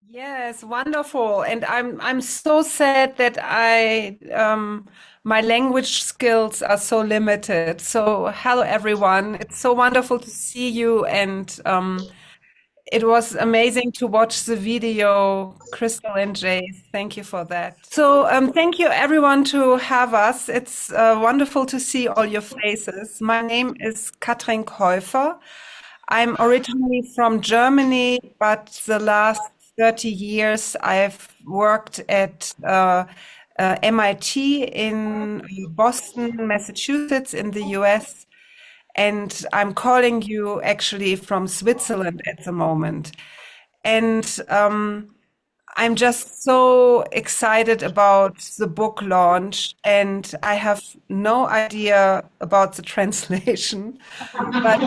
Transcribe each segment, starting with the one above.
Yes, wonderful. And I'm so sad that I my language skills are so limited. So hello everyone. It's so wonderful to see you and it was amazing to watch the video, Crystal and Jay. Thank you for that. So thank you everyone to have us. It's wonderful to see all your faces. My name is Katrin Kaufer. I'm originally from Germany, but the last 30 years I've worked at MIT in Boston, Massachusetts, in the US. And I'm calling you actually from Switzerland at the moment. And I'm just so excited about the book launch, and I have no idea about the translation, but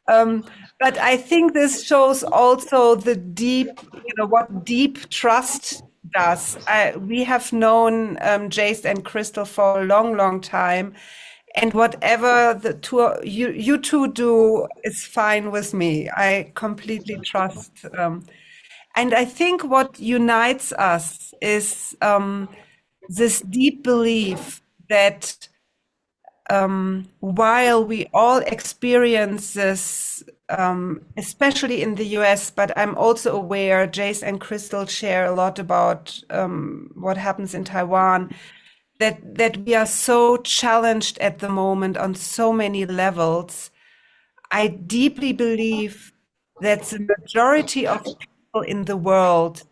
Um, but I think this shows also the deep, what deep trust does. We have known Jace and Crystal for a long, long time, and whatever the two you two do is fine with me. I completely trust. And I think what unites us is this deep belief that while we all experience this, especially in the US, but I'm also aware Jace and Crystal share a lot about what happens in Taiwan, that we are so challenged at the moment on so many levels. I deeply believe that the majority of people in the world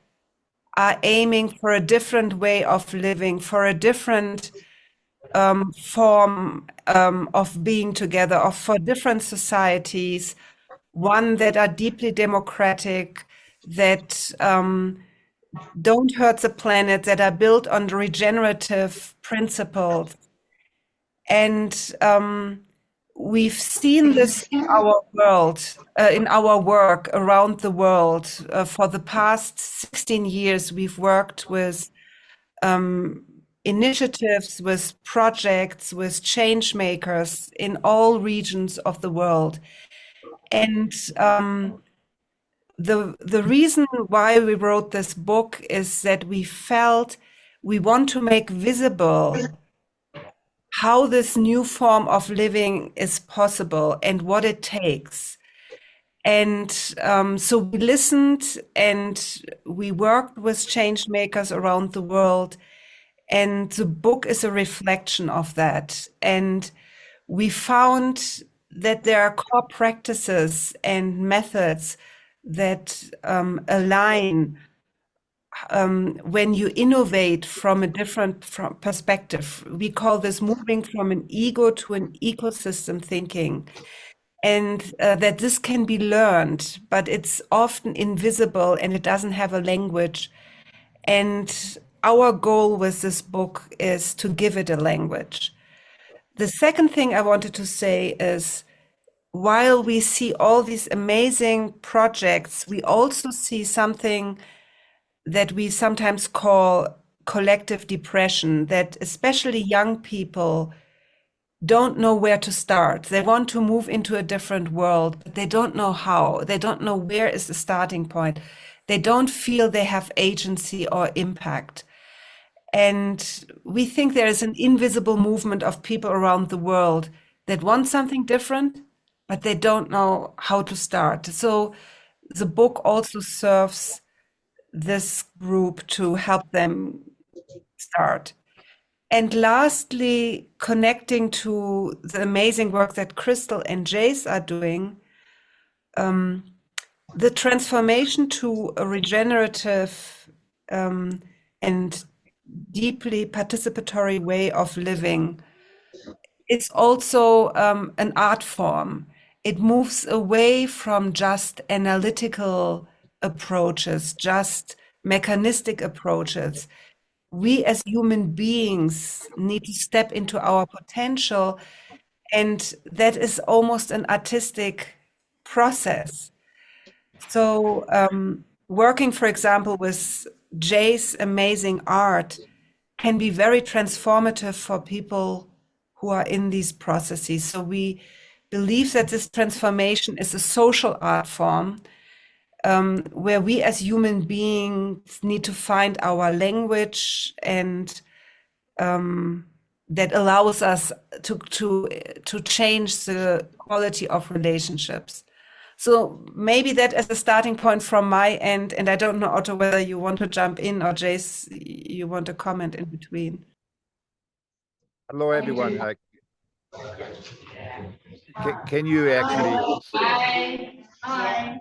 are aiming for a different way of living, for a different form of being together, of for different societies, one that are deeply democratic, that don't hurt the planet, that are built on regenerative principles. And we've seen this in our world, in our work around the world. For the past 16 years, we've worked with initiatives, with projects, with change makers in all regions of the world. And the reason why we wrote this book is that we felt we want to make visible how this new form of living is possible and what it takes. And so we listened and we worked with change makers around the world. And the book is a reflection of that. And we found that there are core practices and methods that align when you innovate from a different perspective. We call this moving from an ego to an ecosystem thinking. And that this can be learned, but it's often invisible and it doesn't have a language. And our goal with this book is to give it a language. The second thing I wanted to say is, while we see all these amazing projects, we also see something that we sometimes call collective depression, that especially young people don't know where to start. They want to move into a different world, but they don't know how. They don't know where is the starting point. They don't feel they have agency or impact. And we think there is an invisible movement of people around the world that want something different, but they don't know how to start. So the book also serves this group to help them start. And lastly, connecting to the amazing work that Crystal and Jace are doing, the transformation to a regenerative and deeply participatory way of living is also an art form. It moves away from just analytical approaches, just mechanistic approaches. We as human beings need to step into our potential, and that is almost an artistic process. So working, for example, with Jay's amazing art can be very transformative for people who are in these processes. So we believe that this transformation is a social art form where we as human beings need to find our language, and that allows us to change the quality of relationships. So maybe that as a starting point from my end, and I don't know, Otto, whether you want to jump in, or Jace, you want to comment in between. Hello, everyone. Can you actually? Hi.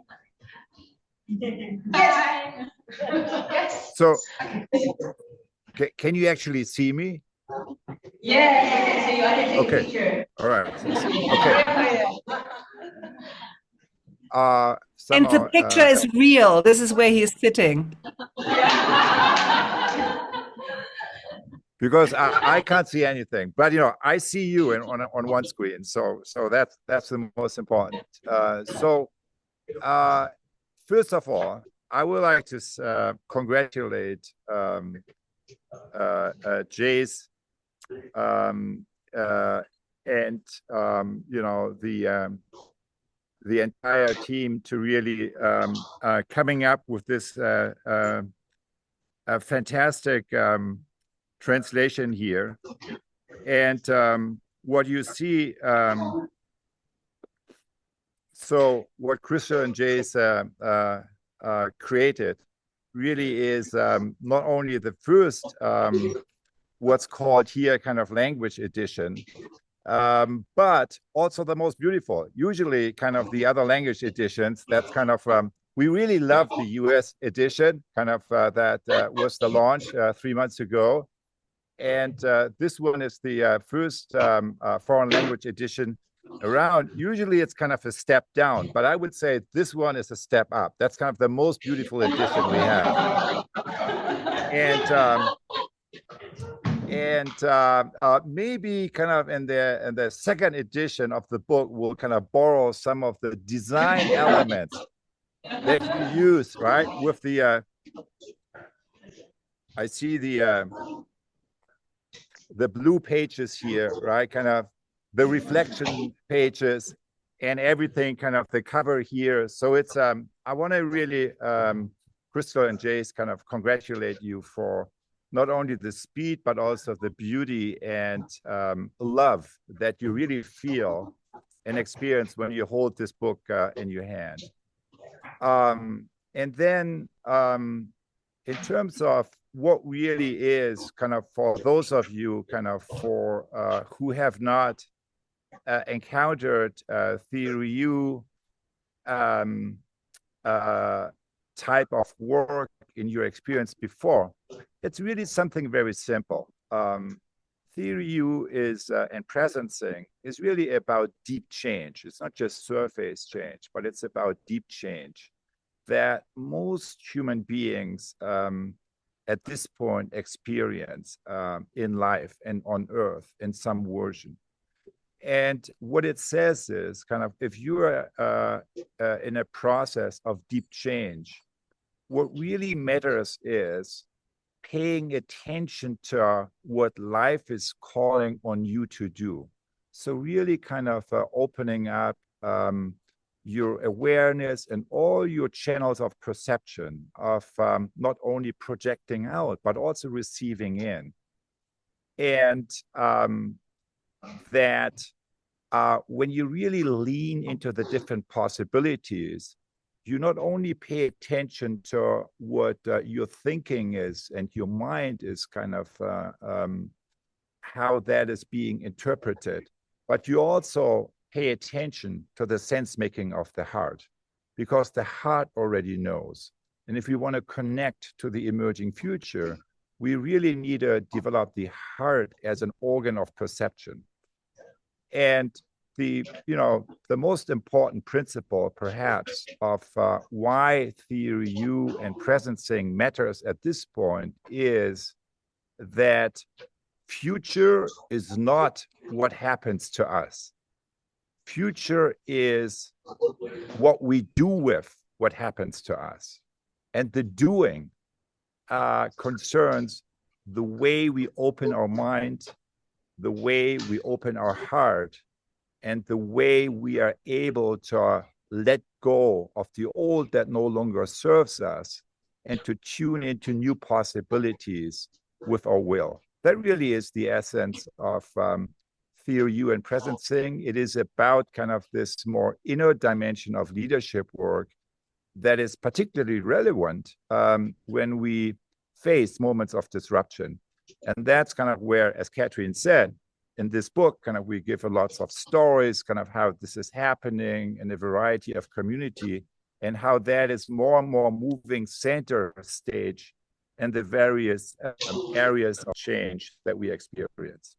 Yes. So, can you actually see me? Yes, I can see you. I can take a picture. All right. Okay. And the picture is real. This is where he is sitting. Because I can't see anything, but I see you on one screen, so that's the most important. First of all, I would like to congratulate Jace and the entire team to really coming up with this fantastic translation here. And what you see, so what Crystal and Jace created really is not only the first what's called here kind of language edition, but also the most beautiful. Usually kind of the other language editions, that's kind of we really love the US edition, kind of that was the launch 3 months ago. And this one is the first foreign language edition around. Usually it's kind of a step down, but I would say this one is a step up. That's kind of the most beautiful edition we have. And maybe kind of in the second edition of the book, we'll kind of borrow some of the design elements that you use, right? With the, I see the blue pages here, right? Kind of the reflection pages and everything, kind of the cover here. So it's, I want to really, Crystal and Jace, kind of congratulate you for not only the speed, but also the beauty and love that you really feel and experience when you hold this book in your hand. And then in terms of what really is kind of for those of you kind of for who have not encountered theory U type of work in your experience before, it's really something very simple. Theory U is and presencing is really about deep change. It's not just surface change, but it's about deep change that most human beings at this point experience in life and on Earth in some version. And what it says is kind of if you're in a process of deep change, what really matters is paying attention to what life is calling on you to do. So really kind of opening up your awareness and all your channels of perception of not only projecting out, but also receiving in. And that when you really lean into the different possibilities, you not only pay attention to what your thinking is and your mind is kind of how that is being interpreted, but you also pay attention to the sense making of the heart, because the heart already knows. And if we want to connect to the emerging future, we really need to develop the heart as an organ of perception. And the most important principle, perhaps, of why theory U and presencing matters at this point is that future is not what happens to us. Future is what we do with what happens to us. And the doing concerns the way we open our mind, the way we open our heart, and the way we are able to let go of the old that no longer serves us and to tune into new possibilities with our will. That really is the essence of Theory U and Presencing. It is about kind of this more inner dimension of leadership work that is particularly relevant when we face moments of disruption. And that's kind of where, as Katrin said, in this book, kind of we give a lots of stories, kind of how this is happening in a variety of community and how that is more and more moving center stage in the various areas of change that we experience.